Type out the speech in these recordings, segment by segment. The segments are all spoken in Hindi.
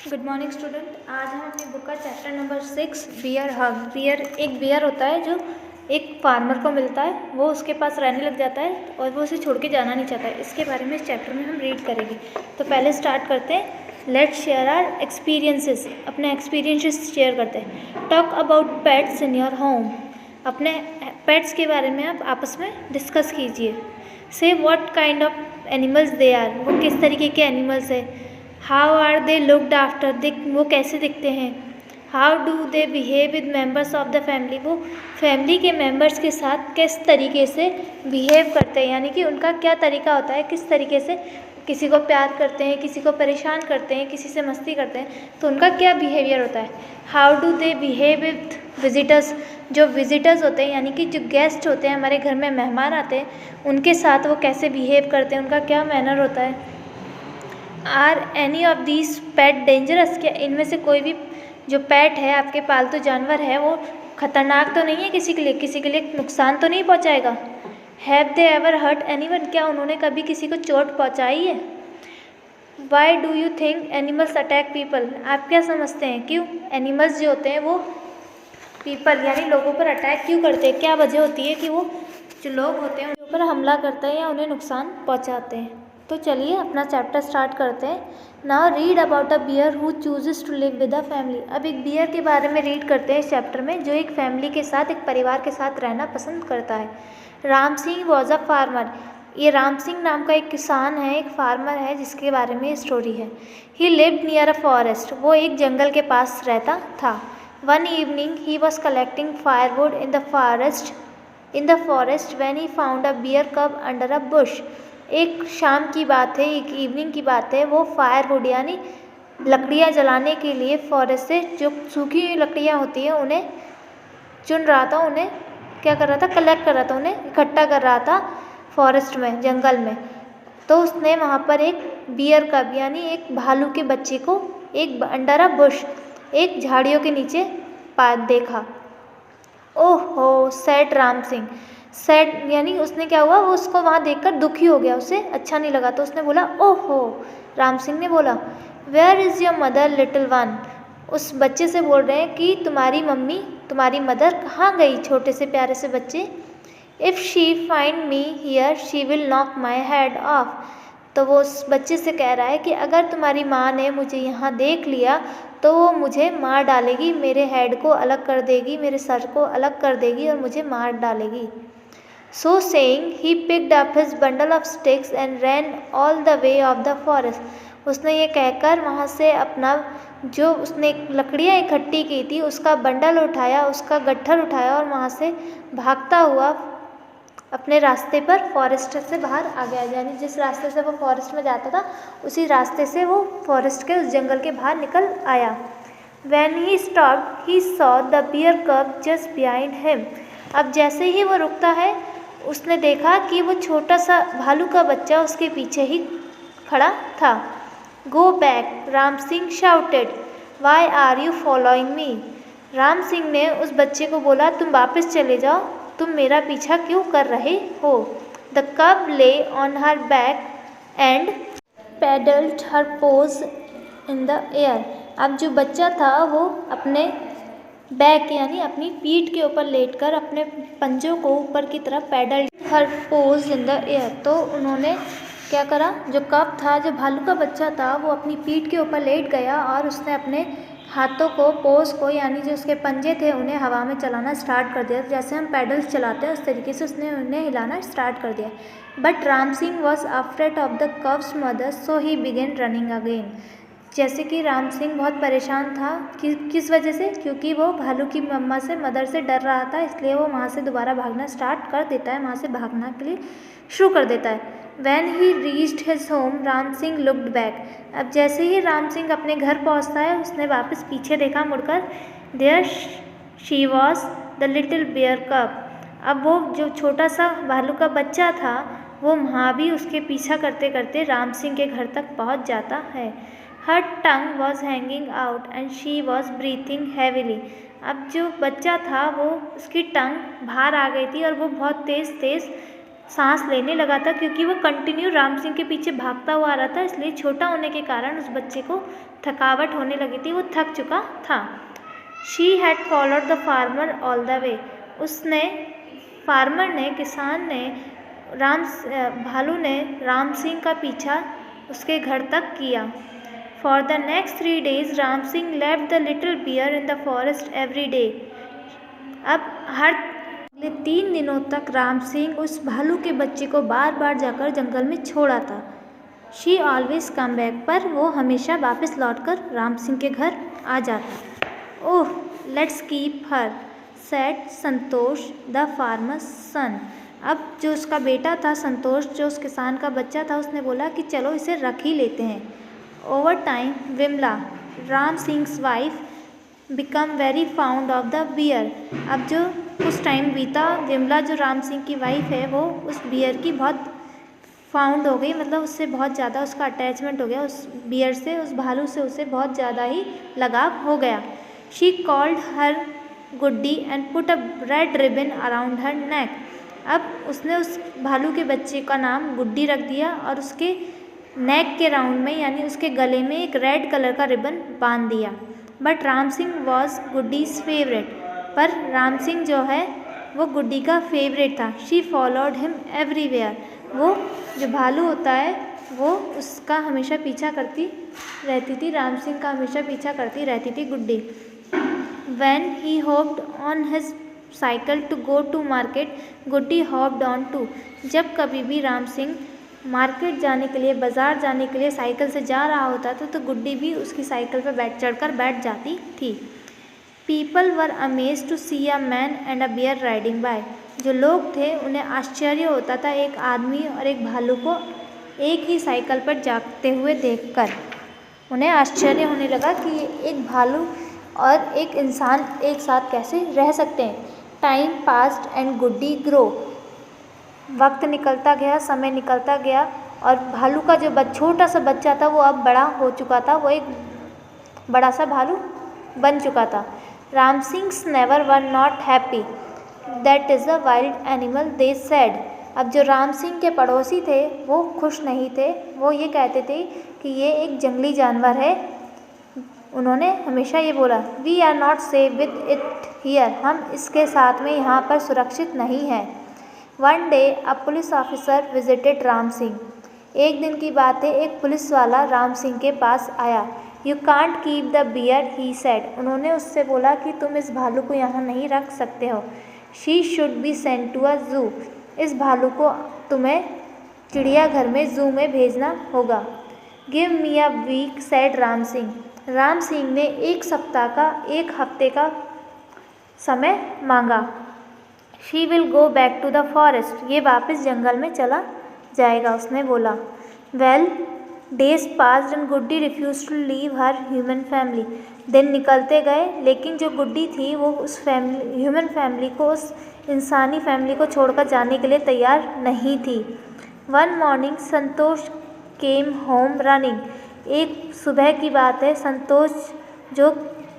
Good morning student. आज हम अपनी बुक का चैप्टर नंबर 6 बियर हग। एक बियर होता है जो एक फार्मर को मिलता है, वो उसके पास रहने लग जाता है और वो उसे छोड़ के जाना नहीं चाहता है। इसके बारे में इस चैप्टर में हम रीड करेंगे। तो पहले स्टार्ट करते हैं। Let's share our experiences. अपने एक्सपीरियंसेस शेयर करते हैं। Talk about pets in your home. अपने पेट्स के बारे में आप आपस में डिस्कस कीजिए। से what kind of animals they are. वो किस तरीके के एनिमल्स है। How are they looked after. वो कैसे दिखते हैं। How do they behave with members of the family. वो फैमिली के मेम्बर्स के साथ किस तरीके से बिहेव करते हैं, यानी कि उनका क्या तरीका होता है, किस तरीके से किसी को प्यार करते हैं, किसी को परेशान करते हैं, किसी से मस्ती करते हैं, तो उनका क्या बिहेवियर होता है। How do they behave with visitors. जो विजिटर्स होते हैं यानी कि जो गेस्ट होते हैं, हमारे घर में मेहमान आते हैं, उनके साथ वो कैसे बिहेव करते हैं, उनका क्या मैनर होता है। Are any of these pet dangerous. क्या इनमें से कोई भी जो पेट है, आपके पालतू जानवर है, वो खतरनाक तो नहीं है किसी के लिए नुकसान तो नहीं पहुंचाएगा। Have they ever hurt anyone. क्या उन्होंने कभी किसी को चोट पहुंचाई है। Why do you think animals attack people. आप क्या समझते हैं क्यों एनिमल्स जो होते हैं वो पीपल यानी लोगों पर अटैक क्यों करते हैं। क्या वजह होती है कि वो जो लोग होते हैं उनके ऊपर हमला करते हैं या उन्हें नुकसान पहुंचाते हैं। तो चलिए अपना चैप्टर स्टार्ट करते हैं। Now read about a bear who chooses to live with a family. अब एक बियर के बारे में रीड करते हैं इस चैप्टर में, जो एक फैमिली के साथ, एक परिवार के साथ रहना पसंद करता है। Ram Singh was a farmer. ये राम सिंह नाम का एक किसान है, एक फार्मर है, जिसके बारे में ये स्टोरी है। He lived near a forest. वो एक जंगल के पास रहता था। One evening he was collecting firewood in the forest when he found a bear cub under a bush. एक शाम की बात है, एक इवनिंग की बात है। वो फायरवुड यानी लकड़ियाँ जलाने के लिए फॉरेस्ट से जो सूखी हुई लकड़ियाँ होती हैं उन्हें चुन रहा था, उन्हें क्या कर रहा था, कलेक्ट कर रहा था, उन्हें इकट्ठा कर रहा था फॉरेस्ट में, जंगल में। तो उसने वहाँ पर एक बियर कब यानी एक भालू के बच्चे को एक अंडर अ बुश, एक झाड़ियों के नीचे देखा। ओहो सैड राम सिंह। सैड यानी उसने क्या हुआ, वो उसको वहाँ देखकर दुखी हो गया, उसे अच्छा नहीं लगा, तो उसने बोला ओहो। राम सिंह ने बोला where is your mother little one. उस बच्चे से बोल रहे हैं कि तुम्हारी मम्मी, तुम्हारी मदर कहाँ गई, छोटे से प्यारे से बच्चे। If she find me here she will knock my head of. तो वो उस बच्चे से कह रहा है कि अगर तुम्हारी माँ ने मुझे यहाँ देख लिया तो वो मुझे मार डालेगी, मेरे हेड को अलग कर देगी, मेरे सर को अलग कर देगी और मुझे मार डालेगी। So saying he picked up his bundle of sticks and ran all the way of the forest. उसने ये कहकर वहाँ से अपना जो उसने लकड़ियाँ इकट्ठी की थी उसका बंडल उठाया, उसका गट्ठर उठाया और वहाँ से भागता हुआ अपने रास्ते पर फॉरेस्ट से बाहर आ गया। यानी जिस रास्ते से वो फॉरेस्ट में जाता था उसी रास्ते से वो फॉरेस्ट के उस जंगल के बाहर निकल आया। When he stopped, he saw the bear cub just behind him. अब जैसे ही वो रुकता है उसने देखा कि वो छोटा सा भालू का बच्चा उसके पीछे ही खड़ा था। Go back, Ram Singh shouted. Why are you following me? Ram Singh ने उस बच्चे को बोला तुम वापस चले जाओ, तुम मेरा पीछा क्यों कर रहे हो। The cub lay on her back and paddled her paws in the air. अब जो बच्चा था वो अपने बैक यानी अपनी पीठ के ऊपर लेटकर अपने पंजों को ऊपर की तरफ paddle her paws in the air. तो उन्होंने क्या करा, जो कब था, जो भालू का बच्चा था, वो अपनी पीठ के ऊपर लेट गया और उसने अपने हाथों को, पोज को यानी जो उसके पंजे थे उन्हें हवा में चलाना स्टार्ट कर दिया। जैसे हम पैडल्स चलाते हैं उस तरीके से उसने उन्हें हिलाना स्टार्ट कर दिया। But Ram Singh was afraid of the cow's mother so he began running again. जैसे कि राम सिंह बहुत परेशान था किस वजह से, क्योंकि वो भालू की मम्मा से, मदर से डर रहा था, इसलिए वो वहाँ से दोबारा भागना स्टार्ट कर देता है, वहाँ से भागना के लिए शुरू कर देता है। When he reached his home, Ram Singh looked back. अब जैसे ही राम सिंह अपने घर पहुँचता है उसने वापस पीछे देखा मुड़कर। There she was the little bear cub. अब वो जो छोटा सा भालू का बच्चा था वो वहाँ भी उसके पीछा करते करते राम सिंह के घर तक पहुँच जाता है। Her tongue was hanging out and she was breathing heavily. अब जो बच्चा था वो उसकी टंग बाहर आ गई थी और वो बहुत तेज़ तेज़ सांस लेने लगा था, क्योंकि वो कंटिन्यू राम सिंह के पीछे भागता हुआ आ रहा था, इसलिए छोटा होने के कारण उस बच्चे को थकावट होने लगी थी, वो थक चुका था। She had followed the farmer all the way. किसान ने भालू ने राम सिंह का पीछा उसके घर तक किया। For the next 3 days Ram Singh left the little bear in the forest every day. अब हर अगले 3 दिनों तक राम सिंह उस भालू के बच्चे को बार बार जाकर जंगल में छोड़ा था। शी ऑलवेज कम बैक, पर वो हमेशा वापस लौटकर राम सिंह के घर आ जाता। Oh, let's keep her, said Santosh the farmer's son. अब जो उसका बेटा था संतोष, जो उस किसान का बच्चा था, उसने बोला कि चलो इसे रख ही लेते हैं। Over time Vimla, Ram Singh's wife, become very fond of the bear. अब जो कुछ टाइम बीता, विमला जो राम सिंह की वाइफ है, वो उस बियर की बहुत फाउंड हो गई, मतलब उससे बहुत ज़्यादा उसका अटैचमेंट हो गया, उस बियर से, उस भालू से उसे बहुत ज़्यादा ही लगाव हो गया। She called her Guddi and put a red ribbon around her neck. अब उसने उस भालू के बच्चे का नाम गुड्डी रख दिया और उसके नेक के राउंड में, यानी उसके गले में एक रेड कलर का रिबन बांध दिया। But Ram Singh was Guddi's favourite, पर राम सिंह जो है वो गुड्डी का फेवरेट था। She followed him everywhere. वो जो भालू होता है वो उसका हमेशा पीछा करती रहती थी, राम सिंह का हमेशा पीछा करती रहती थी गुड्डी। When he hopped on his cycle to go to market, Guddi hopped on too। जब कभी भी राम सिंह मार्केट जाने के लिए, बाज़ार जाने के लिए साइकिल से जा रहा होता था, तो गुड्डी भी उसकी साइकिल पर चढ़कर बैठ जाती थी। People were amazed to see a man and a bear riding by. जो लोग थे उन्हें आश्चर्य होता था एक आदमी और एक भालू को एक ही साइकिल पर जाते हुए देखकर। उन्हें आश्चर्य होने लगा कि ये एक भालू और एक इंसान एक साथ कैसे रह सकते हैं। Time passed and Guddi grow. वक्त निकलता गया, समय निकलता गया, और भालू का जो छोटा सा बच्चा था वो अब बड़ा हो चुका था, वो एक बड़ा सा भालू बन चुका था। Ram sings never were not happy, that is a wild animal they said. अब जो राम सिंह के पड़ोसी थे वो खुश नहीं थे, वो ये कहते थे कि ये एक जंगली जानवर है। उन्होंने हमेशा ये बोला, we are not safe with it here, हम इसके साथ में यहाँ पर सुरक्षित नहीं हैं। One day a police officer visited Ram Singh. एक दिन की बात है, एक पुलिस वाला राम सिंह के पास आया। You can't keep the bear, he said. उन्होंने उससे बोला कि तुम इस भालू को यहाँ नहीं रख सकते हो। She should be sent to a zoo. इस भालू को तुम्हें चिड़ियाघर में, जू में भेजना होगा। Give me a week, said Ram Singh. Ram Singh ने एक हफ्ते का समय मांगा। She will go back to the forest. ये वापस जंगल में चला जाएगा, उसने बोला। Well, days passed and Guddi refuse to leave her human family. दिन निकलते गए, लेकिन जो गुड्डी थी वो उस ह्यूमन फैमिली को, उस इंसानी फैमिली को छोड़कर जाने के लिए तैयार नहीं थी। वन मॉर्निंग संतोष केम होम रनिंग। एक सुबह की बात है, संतोष जो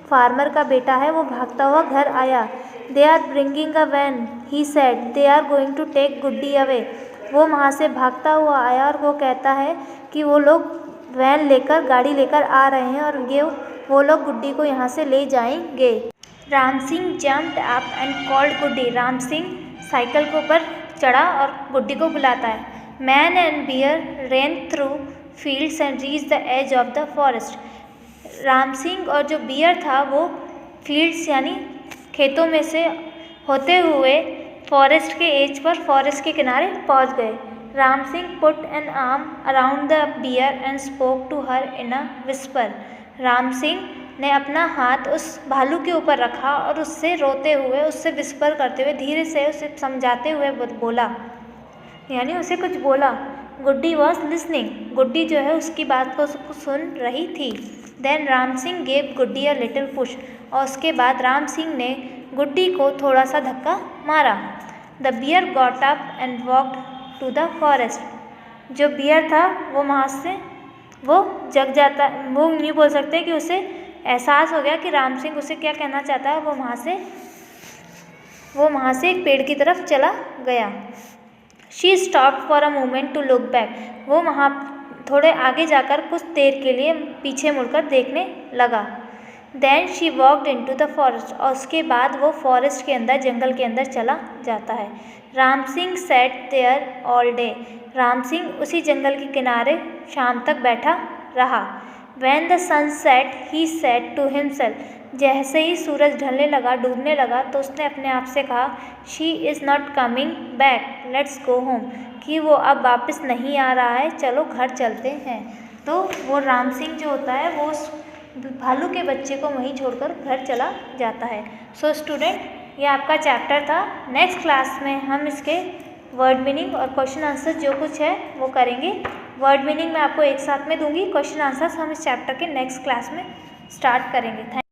फार्मर का बेटा है वो भागता हुआ घर आया। They are bringing a van, he said, they are going to take Guddi away. वो वहाँ से भागता हुआ आया और वो कहता है कि वो लोग वैन लेकर, गाड़ी लेकर आ रहे हैं और वो लोग गुड्डी को यहाँ से ले जाएंगे। Ram Singh jumped up and called Guddi. Ram Singh cycle के ऊपर चढ़ा और गुड्डी को बुलाता है। Man and bear ran through fields and reach the edge of the forest. Ram Singh और जो बियर था वो फील्ड्स यानी खेतों में से होते हुए फॉरेस्ट के एज पर, फॉरेस्ट के किनारे पहुंच गए। Ram Singh put an arm around the bear and spoke to her in a whisper. Ram Singh ने अपना हाथ उस भालू के ऊपर रखा और उससे रोते हुए, उससे विस्पर करते हुए, धीरे से उसे समझाते हुए बोला, यानी उसे कुछ बोला। गुड्डी वॉज लिसनिंग। गुड्डी जो है उसकी बात को सुन रही थी। Then Ram Singh gave Guddi a little push. और उसके बाद राम सिंह ने गुड्डी को थोड़ा सा धक्का मारा। The bear got up and walked to the forest. जो बियर था वो वहाँ से वो जग जाता, वो नहीं बोल सकते कि उसे एहसास हो गया कि राम सिंह उसे क्या कहना चाहता है। वो वहाँ से एक पेड़ की तरफ चला गया। She stopped for a moment to look back. वो वहाँ थोड़े आगे जाकर कुछ देर के लिए पीछे मुड़कर देखने लगा। Then she walked into the forest. और उसके बाद वो फॉरेस्ट के अंदर, जंगल के अंदर चला जाता है। Ram Singh sat there all day. Ram Singh उसी जंगल के किनारे शाम तक बैठा रहा। When the sun set, he said to himself, जैसे ही सूरज ढलने लगा, डूबने लगा, तो उसने अपने आप से कहा, She is not coming back, let's go home, कि वो अब वापस नहीं आ रहा है, चलो घर चलते हैं। तो वो राम सिंह जो होता है वो उस भालू के बच्चे को वहीं छोड़कर घर चला जाता है। सो स्टूडेंट, ये आपका चैप्टर था। नेक्स्ट क्लास में हम इसके वर्ड मीनिंग और क्वेश्चन आंसर जो कुछ है वो करेंगे। वर्ड मीनिंग मैं आपको एक साथ में दूंगी, क्वेश्चन आंसर्स हम इस चैप्टर के नेक्स्ट क्लास में स्टार्ट करेंगे।